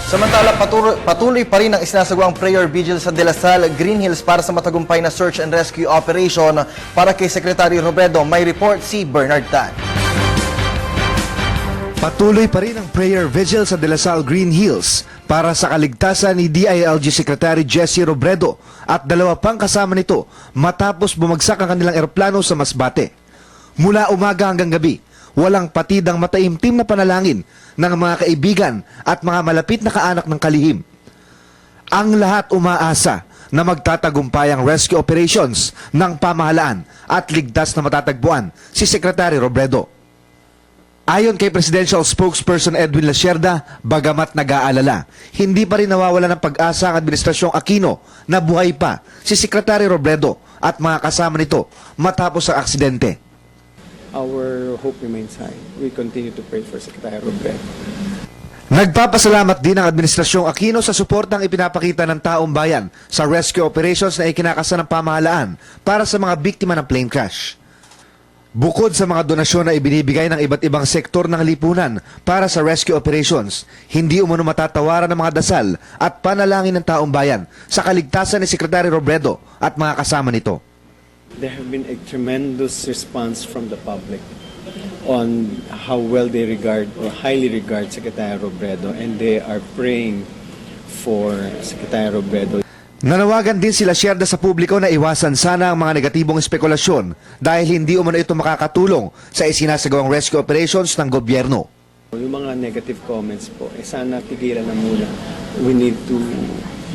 Samantala, patuloy pa rin ang isinasagawang prayer vigil sa De La Salle, Green Hills para sa matagumpay na search and rescue operation. Para kay Secretary Robredo, may report si Bernard Tan. Patuloy pa rin ang prayer vigil sa De La Salle, Green Hills para sa kaligtasan ni DILG Secretary Jesse Robredo at dalawa pang kasama nito matapos bumagsak ang kanilang eroplano sa Masbate. Mula umaga hanggang gabi, walang patidang mataimtim na panalangin ng mga kaibigan at mga malapit na kaanak ng kalihim. Ang lahat umaasa na magtatagumpay ang rescue operations ng pamahalaan at ligtas na matatagpuan si Secretary Robredo. Ayon kay Presidential Spokesperson Edwin Lacerda, bagamat nag-aalala, hindi pa rin nawawala ng pag-asa ang Administrasyong Aquino na buhay pa si Secretary Robredo at mga kasama nito matapos ang aksidente. Our hope remains high. We continue to pray for Secretary Robredo. Nagpapasalamat din ang Administrasyong Aquino sa suportang ipinapakita ng taong bayan sa rescue operations na ikinakasa ng pamahalaan para sa mga biktima ng plane crash. Bukod sa mga donasyon na ibinibigay ng iba't ibang sektor ng lipunan para sa rescue operations, hindi umano matatawaran ng mga dasal at panalangin ng taong bayan sa kaligtasan ni Secretary Robredo at mga kasama nito. There have been a tremendous response from the public on how well they regard or highly regard Secretary Robredo, and they are praying for Secretary Robredo. Nanawagan din sila Lacerda sa publiko na iwasan sana ang mga negatibong espekulasyon dahil hindi umano ito makakatulong sa isinasagawang rescue operations ng gobyerno. Yung mga negative comments po, sana tigilan na muna. We need to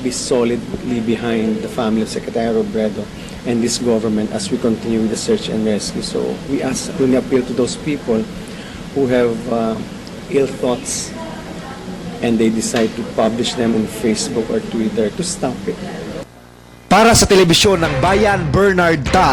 be solidly behind the family of Secretary Robredo and this government as we continue the search and rescue. So we appeal to those people who have ill thoughts and they decide to publish them on Facebook or Twitter to stop it. Para sa telebisyon ng Bayan, Bernard Tan.